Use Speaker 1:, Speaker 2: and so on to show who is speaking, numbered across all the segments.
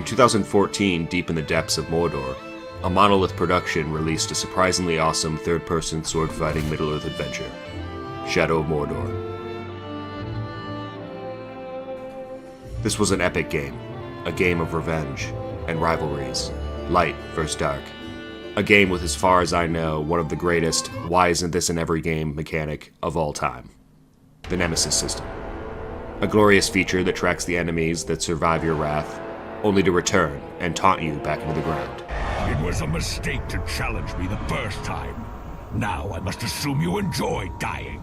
Speaker 1: 2014, deep in the depths of Mordor, a Monolith production released a surprisingly awesome third-person sword-fighting Middle-earth adventure, Shadow of Mordor. This was an epic game, a game of revenge and rivalries, light versus dark. A game with, as far as I know, one of the greatest "why isn't this in every game" mechanic of all time, the Nemesis System. A glorious feature that tracks the enemies that survive your wrath, only to return and taunt you back into the ground.
Speaker 2: It was a mistake to challenge me the first time. Now I must assume you enjoyed dying.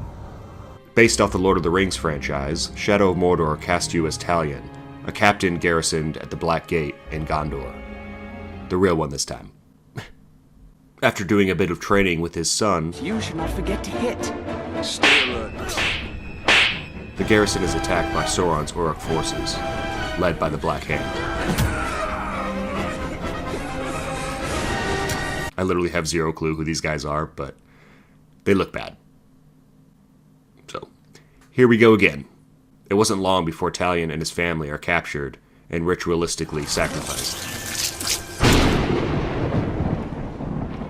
Speaker 1: Based off the Lord of the Rings franchise, Shadow of Mordor cast you as Talion, a captain garrisoned at the Black Gate in Gondor. The real one this time. After doing a bit of training with his son,
Speaker 3: you should not forget to hit.
Speaker 1: The garrison is attacked by Sauron's Uruk forces, led by the Black Hand. I literally have zero clue who these guys are, but they look bad. So, here we go again. It wasn't long before Talion and his family are captured and ritualistically sacrificed.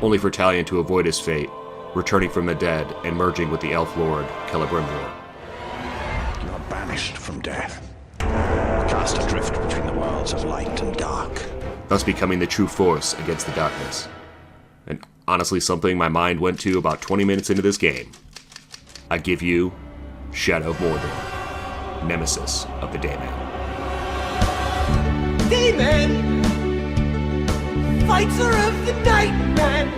Speaker 1: Only for Talion to avoid his fate, returning from the dead and merging with the Elf Lord, Celebrimbor.
Speaker 4: You are banished from death, cast adrift between the worlds of light and dark,
Speaker 1: thus becoming the true force against the darkness. And honestly, something my mind went to about 20 minutes into this game. I give you Shadow of Mordor, Nemesis of the Dayman.
Speaker 5: Dayman! Fighter of the Nightman!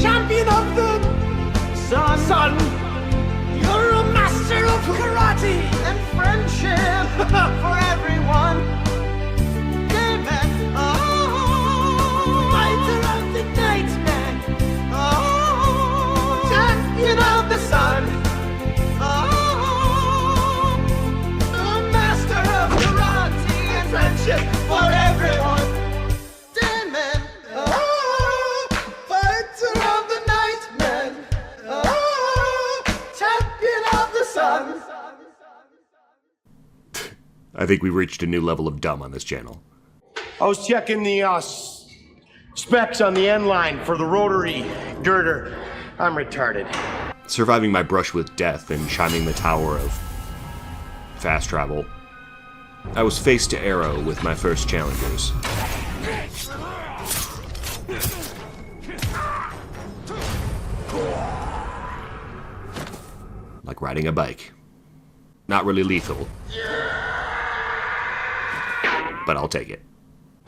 Speaker 5: Champion of the sun! You're a master of karate and friendship for everyone! Dayman! Oh! Fighter of the Nightman! Oh! Champion of the sun! Oh! A master of karate and friendship for everyone!
Speaker 1: I think we reached a new level of dumb on this channel.
Speaker 6: I was checking the specs on the end line for the rotary girder. I'm retarded.
Speaker 1: Surviving my brush with death and chiming the tower of fast travel, I was face to arrow with my first challengers. Like riding a bike. Not really lethal, but I'll take it.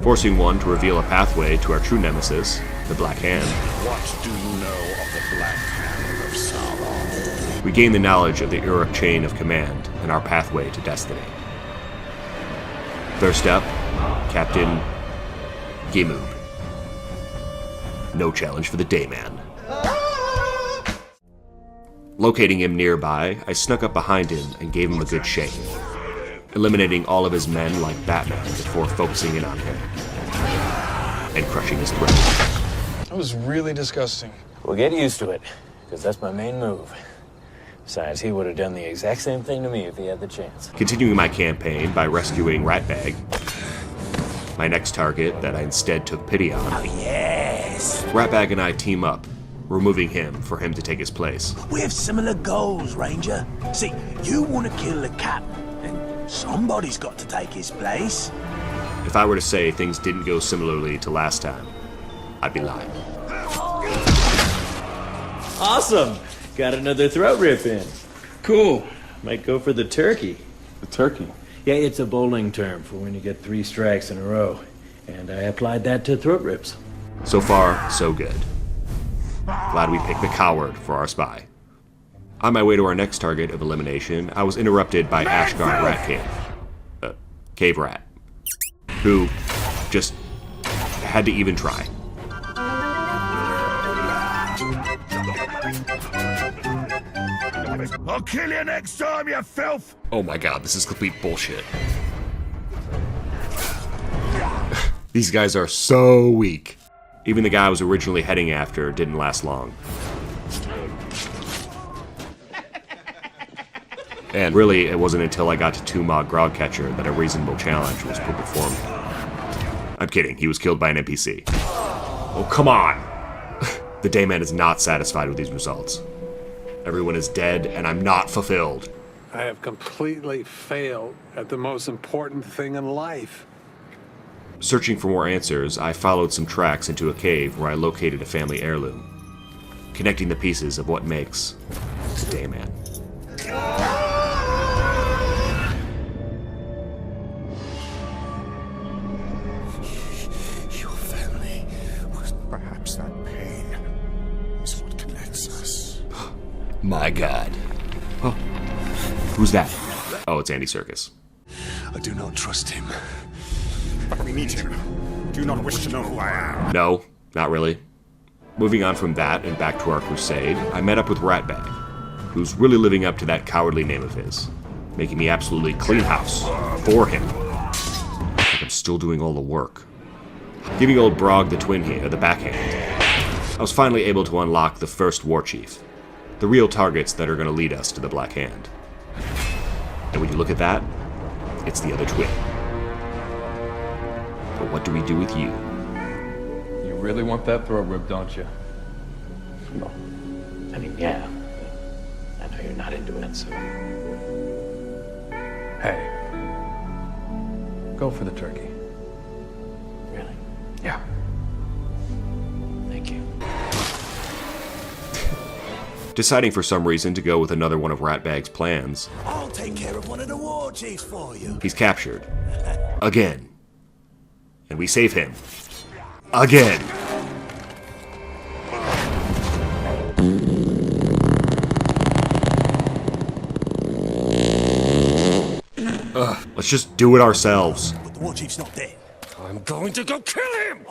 Speaker 1: Forcing one to reveal a pathway to our true nemesis, the Black Hand.
Speaker 4: What do you know of the Black Hand of Sauron?
Speaker 1: We gain the knowledge of the Uruk chain of command and our pathway to destiny. First up, Captain Gimoob. No challenge for the Dayman. Locating him nearby, I snuck up behind him and gave him a good shake, eliminating all of his men like Batman before focusing in on him and crushing his throat.
Speaker 7: That was really disgusting.
Speaker 8: Well, get used to it, because that's my main move. Besides, he would have done the exact same thing to me if he had the chance.
Speaker 1: Continuing my campaign by rescuing Ratbag, my next target that I instead took pity on.
Speaker 3: Oh, yes!
Speaker 1: Ratbag and I team up, removing him for him to take his place.
Speaker 3: We have similar goals, Ranger. See, you want to kill the captain, and somebody's got to take his place.
Speaker 1: If I were to say things didn't go similarly to last time, I'd be lying.
Speaker 9: Awesome! Got another throat rip in.
Speaker 7: Cool.
Speaker 9: Might go for the turkey.
Speaker 7: The turkey?
Speaker 9: Yeah, it's a bowling term for when you get 3 strikes in a row. And I applied that to throat rips.
Speaker 1: So far, so good. Glad we picked the coward for our spy. On my way to our next target of elimination, I was interrupted by Ashgard Rat Cave. Cave Rat. Who just had to even try.
Speaker 2: I'll kill you next time, you filth!
Speaker 1: Oh my god, this is complete bullshit. These guys are so weak. Even the guy I was originally heading after didn't last long. And really, it wasn't until I got to 2 Mog Grogcatcher that a reasonable challenge was put before me. I'm kidding, he was killed by an NPC. Oh, come on! The Dayman is not satisfied with these results. Everyone is dead, and I'm not fulfilled.
Speaker 10: I have completely failed at the most important thing in life.
Speaker 1: Searching for more answers, I followed some tracks into a cave where I located a family heirloom, connecting the pieces of what makes the Dayman.
Speaker 2: Your family was perhaps that pain is what connects us.
Speaker 1: My God. Oh, who's that? Oh, it's Andy Serkis.
Speaker 2: I do not trust him. But we need him. Do you not wish to know who I am?
Speaker 1: No, not really. Moving on from that and back to our crusade, I met up with Ratbag, who's really living up to that cowardly name of his, making me absolutely clean house for him. Like I'm still doing all the work. Giving old Brog the twin here the backhand, I was finally able to unlock the first WarChief, the real targets that are going to lead us to the Black Hand. And when you look at that, it's the other twin. But what do we do with you?
Speaker 7: You really want that throat rip, don't you?
Speaker 8: Well, I mean, yeah. I know you're not into it, so...
Speaker 7: Hey. Go for the turkey.
Speaker 8: Really?
Speaker 7: Yeah.
Speaker 8: Thank you.
Speaker 1: Deciding for some reason to go with another one of Ratbag's plans,
Speaker 3: I'll take care of one of the WarChiefs for you.
Speaker 1: he's captured. Again. And we save him. Again. Let's just do it ourselves.
Speaker 3: But the WarChief's not dead.
Speaker 2: I'm going to go kill him!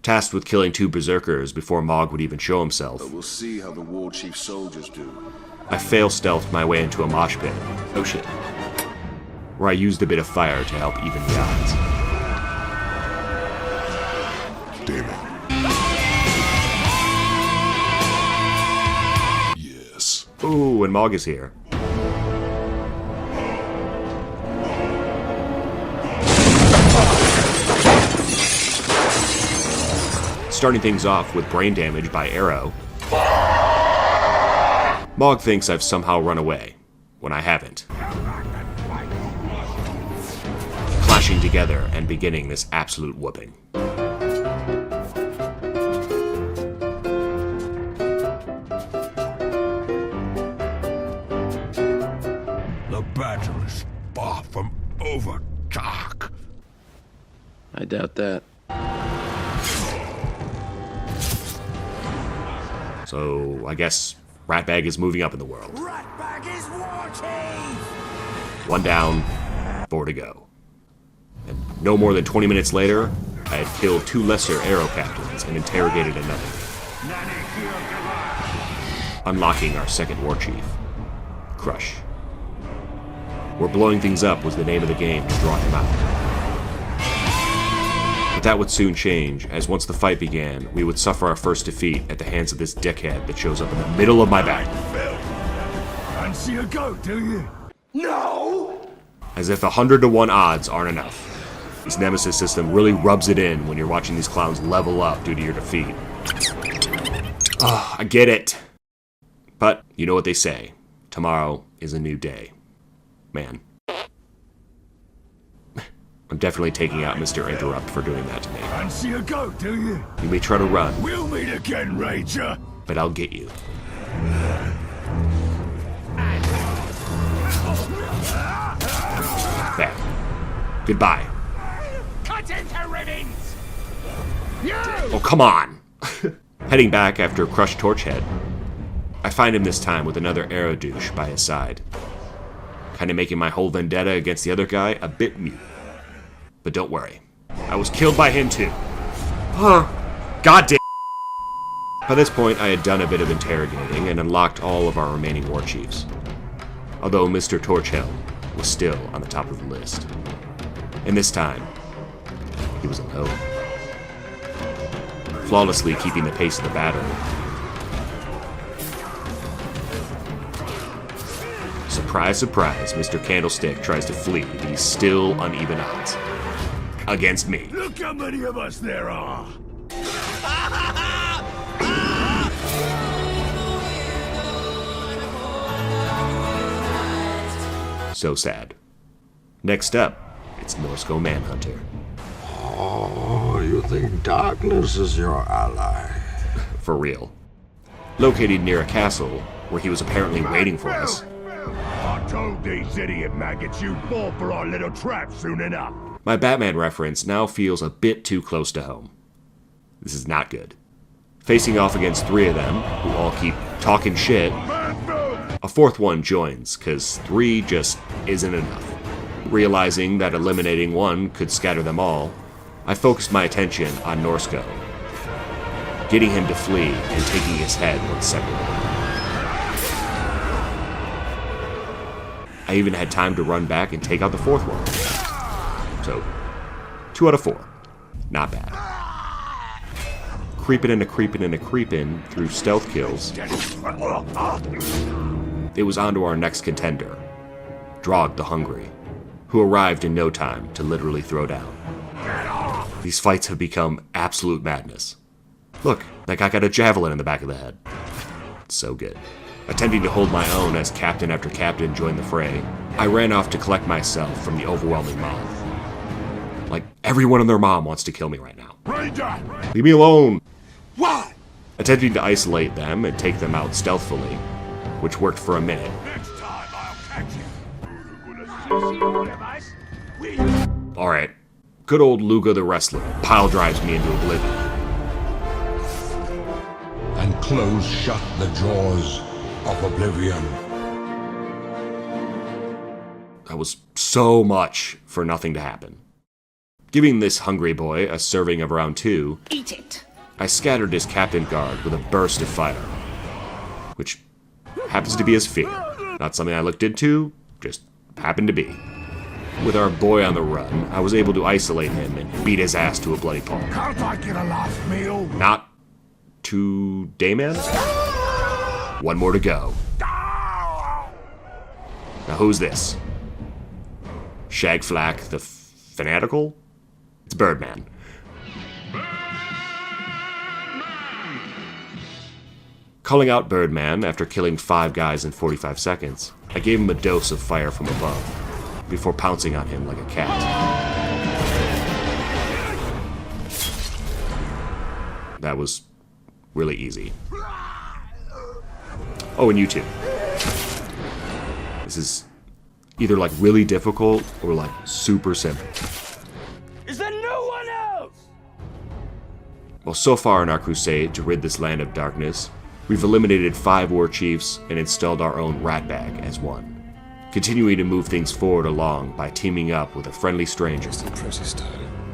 Speaker 1: Tasked with killing 2 berserkers before Mog would even show himself,
Speaker 11: We'll see how the WarChief soldiers do.
Speaker 1: I fail-stealthed my way into a mosh pit. Oh shit. Where I used a bit of fire to help even the odds.
Speaker 11: Dayman. Yes.
Speaker 1: Ooh, and Mog is here. Starting things off with brain damage by arrow, Mog thinks I've somehow run away, when I haven't. Clashing together and beginning this absolute whooping.
Speaker 2: The battle is far from over, Doc.
Speaker 7: I doubt that.
Speaker 1: So, I guess Ratbag is moving up in the world.
Speaker 3: Ratbag is WarChief!
Speaker 1: 1 down, 4 to go. And no more than 20 minutes later, I had killed 2 lesser arrow captains and interrogated another. Unlocking our second WarChief, Crush. Where blowing things up was the name of the game to draw him out. But that would soon change, as once the fight began, we would suffer our first defeat at the hands of this dickhead that shows up in the middle of my back.
Speaker 2: Fancy a goat, do you?
Speaker 3: No!
Speaker 1: As if 100 to 1 odds aren't enough. This Nemesis System really rubs it in when you're watching these clowns level up due to your defeat. I get it. But, you know what they say. Tomorrow is a new day. Man. I'm definitely taking out Mr. Interrupt for doing that to me.
Speaker 2: Fancy a goat, do you?
Speaker 1: You may try to run,
Speaker 2: We'll meet again, Ranger.
Speaker 1: but I'll get you. There. Goodbye.
Speaker 2: Cut into ribbons!
Speaker 1: Oh, come on! Heading back after Crushed Torchhead, I find him this time with another arrow douche by his side. Kinda making my whole vendetta against the other guy a bit mute. But don't worry, I was killed by him too. God damn. By this point, I had done a bit of interrogating and unlocked all of our remaining WarChiefs. Although Mr. Torchhelm was still on the top of the list. And this time, he was alone. Flawlessly keeping the pace of the battle. surprise, surprise, Mr. Candlestick tries to flee these still uneven odds. Against me.
Speaker 2: Look how many of us there are!
Speaker 1: So sad. Next up, it's Norsko Manhunter.
Speaker 11: Oh, you think darkness is your ally?
Speaker 1: For real. Located near a castle, where he was apparently waiting for us.
Speaker 2: I told these idiot maggots you'd fall for our little trap soon enough.
Speaker 1: My Batman reference now feels a bit too close to home. This is not good. Facing off against 3 of them, who all keep talking shit, a 4th one joins, cause 3 just isn't enough. Realizing that eliminating 1 could scatter them all, I focused my attention on Norsko, getting him to flee and taking his head one second. I even had time to run back and take out the 4th one. So, 2 out of 4. Not bad. Creeping through stealth kills, it was on to our next contender, Drog the Hungry, who arrived in no time to literally throw down. These fights have become absolute madness. Look, that guy got a javelin in the back of the head. So good. Attempting to hold my own as captain after captain joined the fray, I ran off to collect myself from the overwhelming mob. Like, everyone and their mom wants to kill me right now. Leave me alone!
Speaker 2: What?
Speaker 1: Attempting to isolate them and take them out stealthily, which worked for a minute.
Speaker 2: Next time I'll catch you.
Speaker 1: Alright, good old Luga the Wrestler pile drives me into oblivion.
Speaker 11: And close shut the jaws of oblivion.
Speaker 1: That was so much for nothing to happen. Giving this hungry boy a serving of round 2,
Speaker 5: Eat it.
Speaker 1: I scattered his captain guard with a burst of fire, which happens to be his fear. Not something I looked into, just happened to be. With our boy on the run, I was able to isolate him and beat his ass to a bloody pulp.
Speaker 2: Can't I get a last meal?
Speaker 1: Not to Dayman? 1 more to go. Now who's this? Shagflack the Fanatical? It's Birdman. Calling out Birdman after killing 5 guys in 45 seconds, I gave him a dose of fire from above, before pouncing on him like a cat. That was really easy. Oh, and you too. This is either like really difficult or like super simple.
Speaker 5: Is there no one else?
Speaker 1: Well, so far in our crusade to rid this land of darkness, we've eliminated 5 WarChiefs and installed our own ratbag as one, continuing to move things forward along by teaming up with a friendly stranger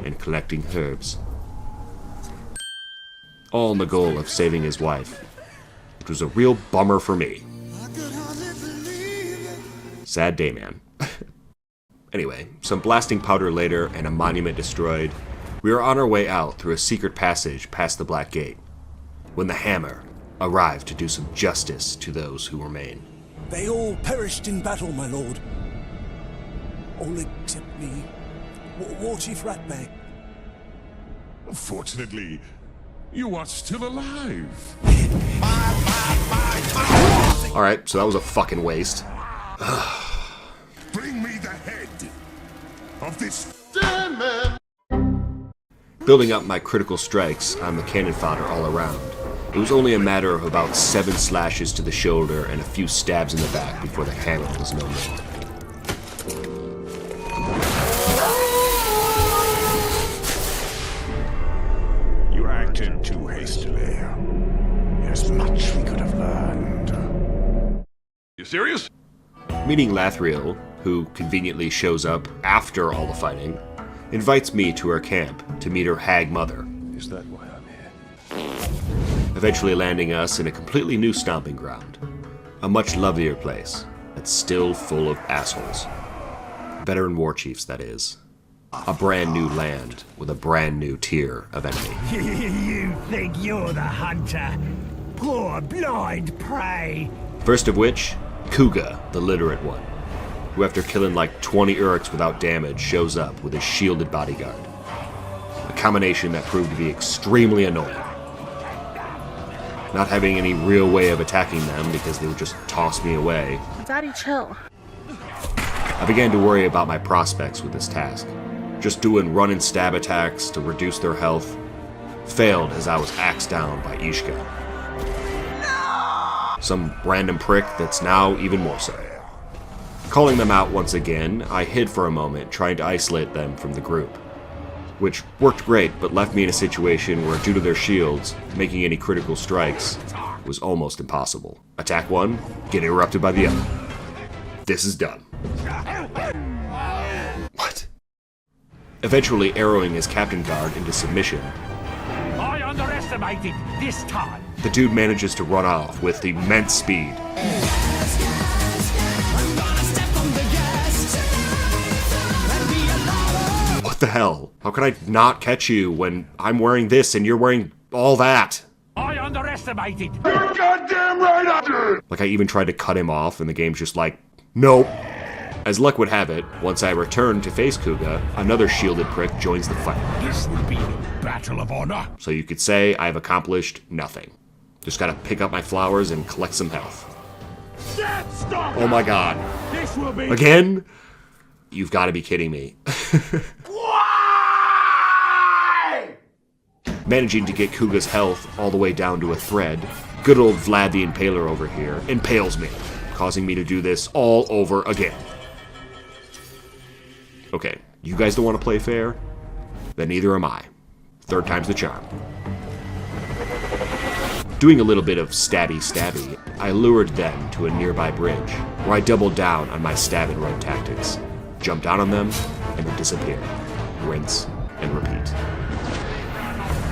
Speaker 1: and collecting herbs. All in the goal of saving his wife, which was a real bummer for me. Sad day, man. Anyway, some blasting powder later and a monument destroyed, we are on our way out through a secret passage past the Black Gate, when the Hammer arrived to do some justice to those who remain.
Speaker 3: They all perished in battle, my lord. All except me. WarChief Ratbag.
Speaker 11: Fortunately, you are still alive.
Speaker 1: Alright, so that was a fucking waste.
Speaker 11: Bring me the head of this
Speaker 6: Dayman!
Speaker 1: Building up my critical strikes on the cannon fodder all around, it was only a matter of about 7 slashes to the shoulder and a few stabs in the back before the hammer was no more.
Speaker 4: You acted too hastily. There's much we could have learned.
Speaker 2: You serious?
Speaker 1: Meeting Lathriel, who conveniently shows up after all the fighting, invites me to her camp to meet her hag mother.
Speaker 10: Is that why I'm here?
Speaker 1: Eventually landing us in a completely new stomping ground. A much lovelier place that's still full of assholes. Better than WarChiefs, that is. A brand new land with a brand new tier of enemy.
Speaker 2: You think you're the hunter? Poor blind prey.
Speaker 1: First of which, Kuga, the literate one. who after killing like 20 Urks without damage shows up with his shielded bodyguard. A combination that proved to be extremely annoying. Not having any real way of attacking them because they would just toss me away.
Speaker 12: Daddy, chill.
Speaker 1: I began to worry about my prospects with this task. Just doing run and stab attacks to reduce their health failed as I was axed down by Ishka. Some random prick that's now even more so. Calling them out once again, I hid for a moment, trying to isolate them from the group. Which worked great, but left me in a situation where, due to their shields, making any critical strikes was almost impossible. Attack one, get interrupted by the other. This is done. What? Eventually arrowing his captain guard into submission,
Speaker 2: I underestimated this time.
Speaker 1: the dude manages to run off with immense speed. What the hell? How can I not catch you when I'm wearing this and you're wearing all that?
Speaker 2: I underestimated.
Speaker 11: You're goddamn right I did!
Speaker 1: Like, I even tried to cut him off and the game's just like, nope. As luck would have it, once I return to face Kuga, another shielded prick joins the fight.
Speaker 2: This will be a battle of honor.
Speaker 1: So you could say I've accomplished nothing. Just gotta pick up my flowers and collect some health. Oh my god.
Speaker 2: This will be
Speaker 1: Again? You've gotta be kidding me.
Speaker 6: Why?
Speaker 1: Managing to get Kuga's health all the way down to a thread, good old Vlad the Impaler over here impales me, causing me to do this all over again. Okay, you guys don't want to play fair? Then neither am I. Third time's the charm. Doing a little bit of stabby, I lured them to a nearby bridge, where I doubled down on my stab and run tactics. Jumped down on them, and then disappeared. Rinse and repeat.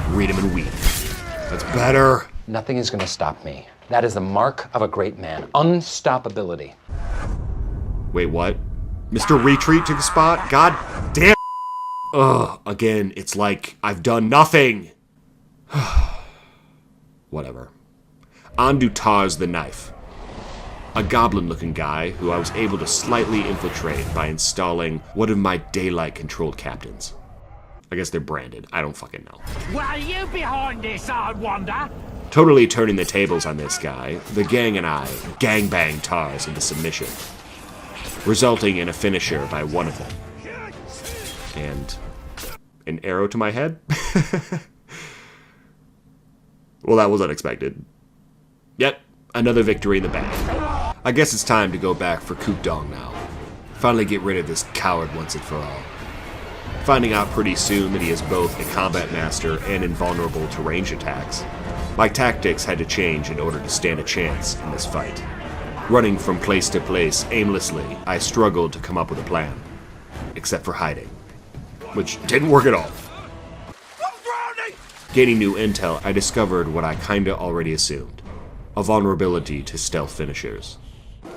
Speaker 1: Read 'em and weep. That's better.
Speaker 13: Nothing is going to stop me. That is the mark of a great man. Unstoppability.
Speaker 1: Wait, what? Mr. Retreat took a spot? God damn. Ugh, again, it's like I've done nothing. Whatever. On to Tars the Knife. A goblin-looking guy who I was able to slightly infiltrate by installing one of my daylight-controlled captains. I guess they're branded. I don't fucking know.
Speaker 2: Well, you behind this, I wonder?
Speaker 1: Totally turning the tables on this guy, the gang and I gangbang Tars into submission, resulting in a finisher by one of them. And an arrow to my head? Well, that was unexpected. Yet, another victory in the bag. I guess it's time to go back for Kook Dong now. Finally get rid of this coward once and for all. Finding out pretty soon that he is both a combat master and invulnerable to range attacks, my tactics had to change in order to stand a chance in this fight. Running from place to place aimlessly, I struggled to come up with a plan. Except for hiding. Which didn't work at all. Gaining new intel, I discovered what I kinda already assumed. A vulnerability to stealth finishers.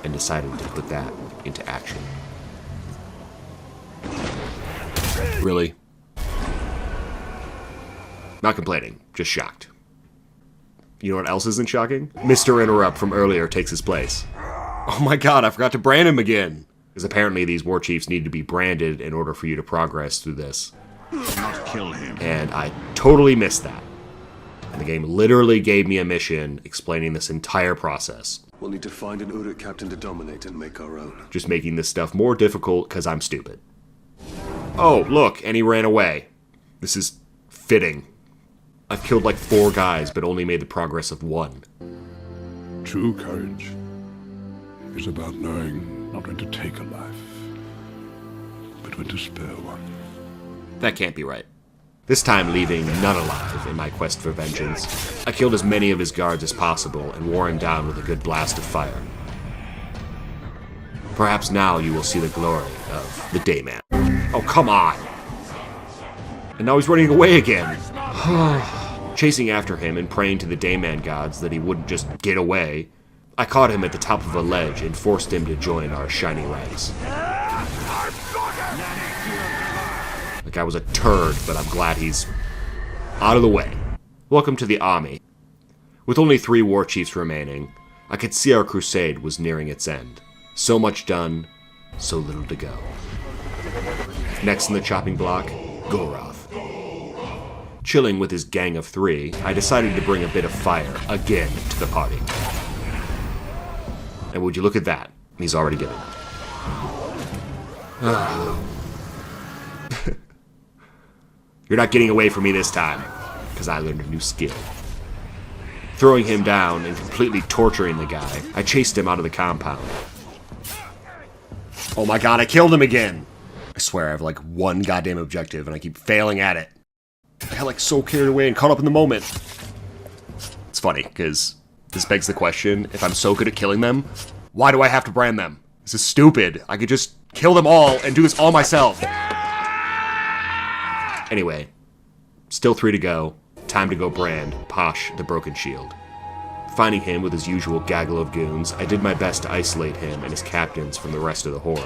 Speaker 1: And decided to put that into action. Really? Not complaining, just shocked. You know what else isn't shocking? Mr. Interrupt from earlier takes his place. Oh my god, I forgot to brand him again! Because apparently these WarChiefs need to be branded in order for you to progress through this.
Speaker 2: Not kill him.
Speaker 1: And I totally missed that. And the game literally gave me a mission explaining this entire process.
Speaker 14: We'll need to find an Uruk captain to dominate and make our own.
Speaker 1: Just making this stuff more difficult because I'm stupid. Oh, look, and he ran away. This is fitting. I've killed like 4 guys, but only made the progress of 1.
Speaker 15: True courage is about knowing not when to take a life, but when to spare one.
Speaker 1: That can't be right. This time leaving none alive in my quest for vengeance. I killed as many of his guards as possible and wore him down with a good blast of fire. Perhaps now you will see the glory of the Dayman. Oh, come on! And now he's running away again! Chasing after him and praying to the Dayman gods that he wouldn't just get away, I caught him at the top of a ledge and forced him to join our shiny ranks. Like I was a turd, but I'm glad he's out of the way. Welcome to the army. With only 3 WarChiefs remaining, I could see our crusade was nearing its end. So much done, so little to go. Next in the chopping block, Goroth. Chilling with his gang of 3, I decided to bring a bit of fire again to the party. And would you look at that? He's already given. You're not getting away from me this time, because I learned a new skill. Throwing him down and completely torturing the guy, I chased him out of the compound. Oh my god, I killed him again! I swear I have like one goddamn objective and I keep failing at it. I got like so carried away and caught up in the moment. It's funny, because this begs the question, if I'm so good at killing them, why do I have to brand them? This is stupid. I could just kill them all and do this all myself. Anyway, still 3 to go. Time to go brand Posh the Broken Shield. Finding him with his usual gaggle of goons, I did my best to isolate him and his captains from the rest of the horde.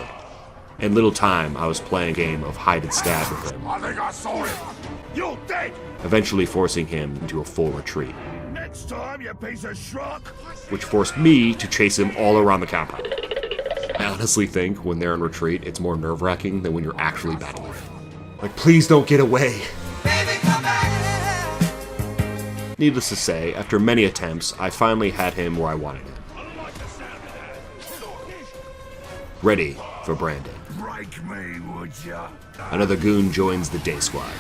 Speaker 1: In little time, I was playing a game of hide and stab with him.
Speaker 2: I think I saw him. You're dead.
Speaker 1: Eventually forcing him into a full retreat.
Speaker 2: Next time, you piece of schrock.
Speaker 1: Which forced me to chase him all around the compound. I honestly think when they're in retreat, it's more nerve-wracking than when you're actually battling. Like, please don't get away. Needless to say, after many attempts, I finally had him where I wanted him. Ready for branding.
Speaker 2: Break me, would ya?
Speaker 1: Another goon joins the day squad.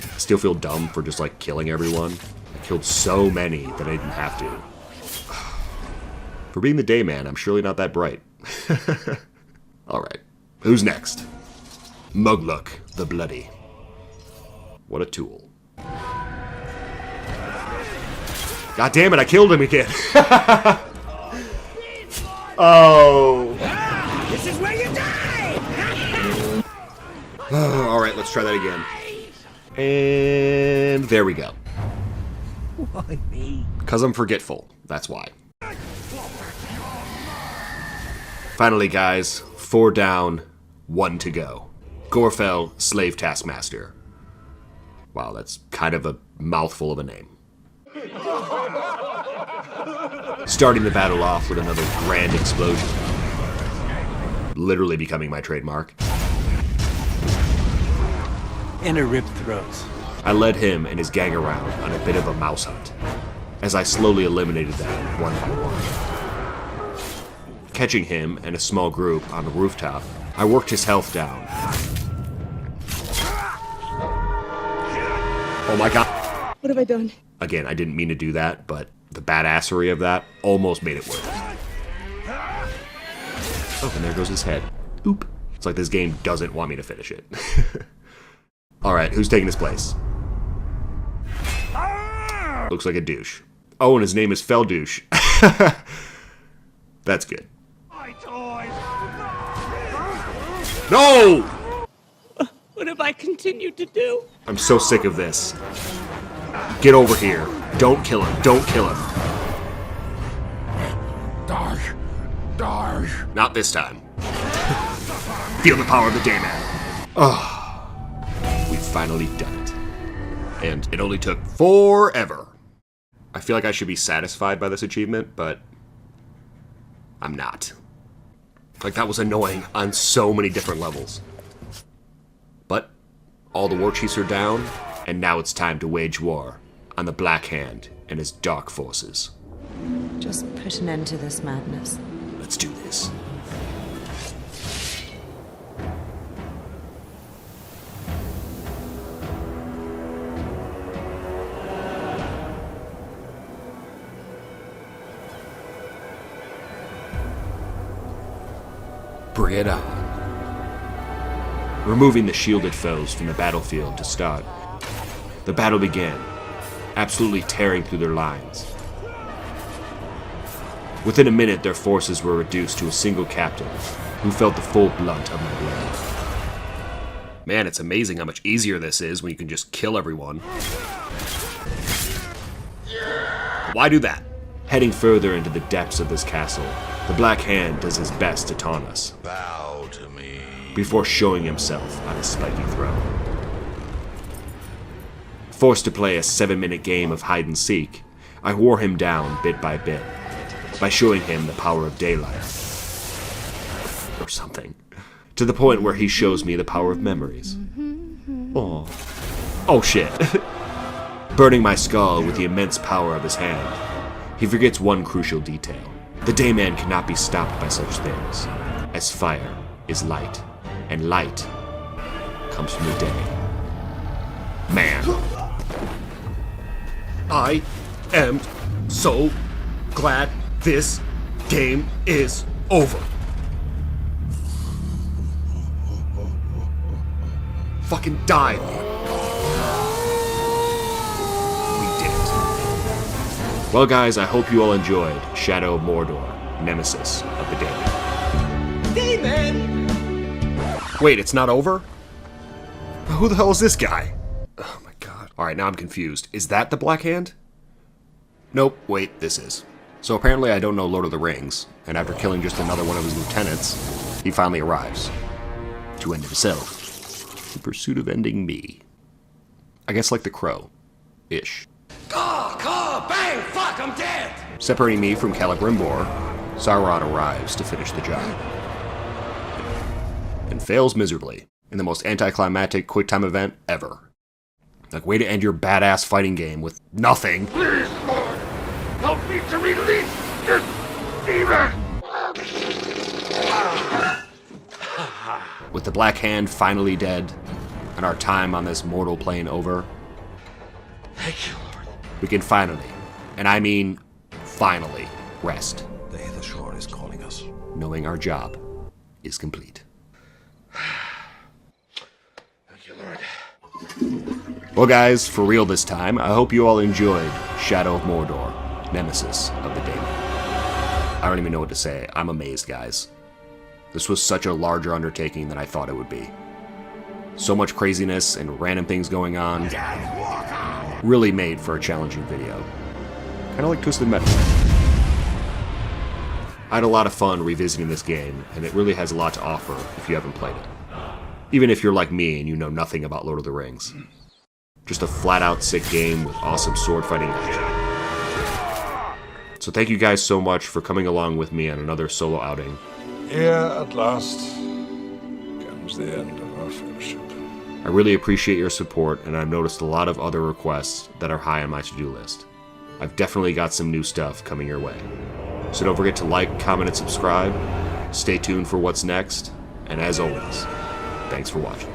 Speaker 1: I still feel dumb for just like killing everyone. I killed so many that I didn't have to. For being the Dayman, I'm surely not that bright. Alright, who's next? Mugluk the Bloody. What a tool. God damn it, I killed him again. Oh.
Speaker 5: This is where you die!
Speaker 1: Alright, let's try that again. And there we go.
Speaker 3: Why me?
Speaker 1: Because I'm forgetful, that's why. Finally, guys, 4 down, 1 to go. Gorfell, Slave Taskmaster. Wow, that's kind of a mouthful of a name. Starting the battle off with another grand explosion. Literally becoming my trademark.
Speaker 3: Inner ripped throats.
Speaker 1: I led him and his gang around on a bit of a mouse hunt, as I slowly eliminated them one by one. Catching him and a small group on the rooftop, I worked his health down. Oh my god.
Speaker 12: What have I done?
Speaker 1: Again, I didn't mean to do that, but the badassery of that almost made it worth it. Oh, and there goes his head. Oop. It's like this game doesn't want me to finish it. Alright, who's taking his place? Looks like a douche. Oh, and his name is Feldouche. That's good. No!
Speaker 12: What have I continued to do?
Speaker 1: I'm so sick of this. Get over here. Don't kill him. Don't kill him.
Speaker 2: Dark. Dark.
Speaker 1: Not this time. Feel the power of the Dayman. Oh. We've finally done it. And it only took forever. I feel like I should be satisfied by this achievement, but I'm not. Like, that was annoying on so many different levels. But all the WarChiefs are down, and now it's time to wage war on the Black Hand and his dark forces.
Speaker 16: Just put an end to this madness.
Speaker 1: Let's do this. Bring it on. Removing the shielded foes from the battlefield to start. The battle began, absolutely tearing through their lines. Within a minute, their forces were reduced to a single captain, who felt the full blunt of my blade. Man, it's amazing how much easier this is when you can just kill everyone. Why do that? Heading further into the depths of this castle, the Black Hand does his best to taunt us.
Speaker 2: Bow to me.
Speaker 1: Before showing himself on his spiky throne. Forced to play a 7-minute game of hide and seek, I wore him down bit by bit, by showing him the power of daylight. or something. To the point where he shows me the power of memories. Oh. Oh shit. Burning my skull with the immense power of his hand. He forgets one crucial detail. The Dayman cannot be stopped by such things, as fire is light, and light comes from the day. Man. I am so glad this game is over. Fucking die. We did it. Well guys, I hope you all enjoyed Shadow of Mordor, Nemesis of the Dayman.
Speaker 5: Dayman!
Speaker 1: Wait, it's not over? Who the hell is this guy? Oh my god. Alright, now I'm confused. Is that the Black Hand? Nope, wait, this is. So apparently I don't know Lord of the Rings, and after killing just another one of his lieutenants, he finally arrives. To end himself. In pursuit of ending me. I guess like the Crow. Ish.
Speaker 5: Caw, bang, fuck, I'm dead!
Speaker 1: Separating me from Celebrimbor, Sauron arrives to finish the job. And fails miserably, in the most anticlimactic QuickTime event ever. Like, way to end your badass fighting game with nothing.
Speaker 5: Please, Lord, help me to release this demon!
Speaker 1: With the Black Hand finally dead, and our time on this mortal plane over,
Speaker 5: Thank you, Lord.
Speaker 1: we can finally, and I mean finally, rest.
Speaker 4: The Hither Shore is calling us.
Speaker 1: Knowing our job is complete.
Speaker 5: Thank you, Lord.
Speaker 1: Well guys, for real this time, I hope you all enjoyed Shadow of Mordor, Nemesis of the Dayman. I don't even know what to say. I'm amazed, guys. This was such a larger undertaking than I thought it would be. So much craziness and random things going on. Really made for a challenging video. Kind of like Twisted Metal. I had a lot of fun revisiting this game, and it really has a lot to offer if you haven't played it. Even if you're like me and you know nothing about Lord of the Rings. Just a flat-out sick game with awesome sword fighting action. So thank you guys so much for coming along with me on another solo outing.
Speaker 15: Here, at last, comes the end of our fellowship.
Speaker 1: I really appreciate your support, and I've noticed a lot of other requests that are high on my to-do list. I've definitely got some new stuff coming your way. So don't forget to like, comment, and subscribe. Stay tuned for what's next, and as always, thanks for watching.